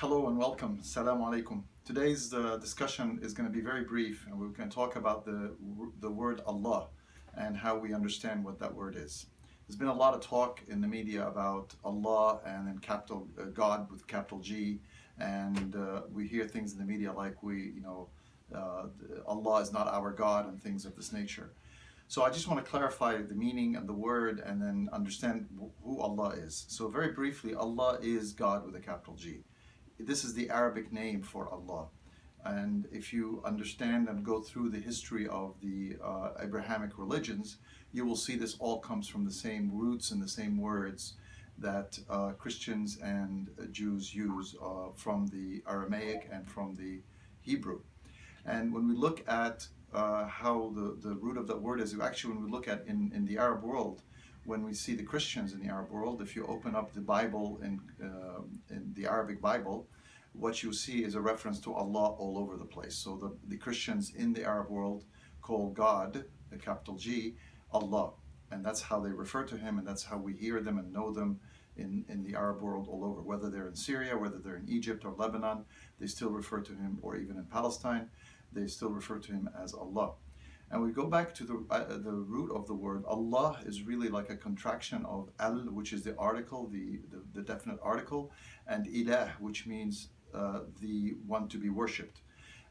Hello and welcome. Assalamu alaikum. Today's discussion is going to be very brief, and we're going to talk about the word Allah and how we understand what that word is. There's been a lot of talk in the media about Allah and then capital God with capital G, and we hear things in the media like uh, Allah is not our God and things of this nature. So I just want to clarify the meaning of the word and then understand who Allah is. So very briefly, Allah is God with a capital G. This is the Arabic name for Allah. And if you understand and go through the history of the Abrahamic religions, you will see this all comes from the same roots and the same words that Christians and Jews use from the Aramaic and from the Hebrew. And when we look at how the root of that word is, actually when we look at in the Arab world, when we see the Christians in the Arab world, if you open up the Bible in the Arabic Bible, what you see is a reference to Allah all over the place. So the Christians in the Arab world call God, the capital G, Allah. And that's how they refer to him, and that's how we hear them and know them in the Arab world all over. Whether they're in Syria, whether they're in Egypt or Lebanon, they still refer to him, or even in Palestine, they still refer to him as Allah. And we go back to the root of the word. Allah is really like a contraction of al, which is the article, the definite article, and ilah, which means the one to be worshipped.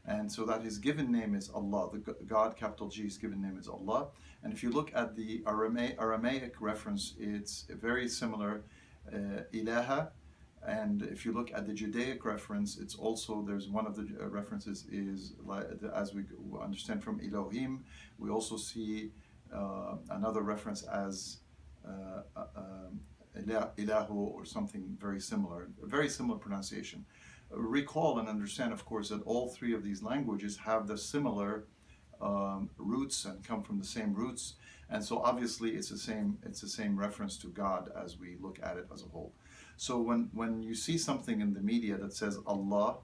And so that his given name is Allah. The God, capital G's given name is Allah. And if you look at the Aramaic reference, it's very similar, ilaha. And if you look at the Judaic reference, it's also, there's one of the references is, as we understand from Elohim, we also see another reference as Ilahu or something very similar, very similar pronunciation. Recall and understand, of course, that all three of these languages have the similar roots and come from the same roots, and so obviously it's the same reference to God as we look at it as a whole. So when you see something in the media that says Allah,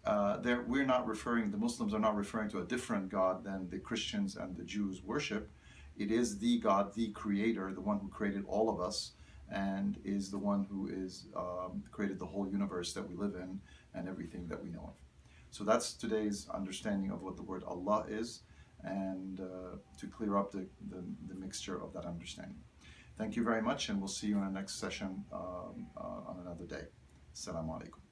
we're not referring, the Muslims are not referring to a different God than the Christians and the Jews worship. It is the God, the Creator, the one who created all of us, and is the one who is created the whole universe that we live in and everything that we know of. So that's today's understanding of what the word Allah is, and to clear up the mixture of that understanding. Thank you very much, and we'll see you in the next session on another day. Assalamu alaikum.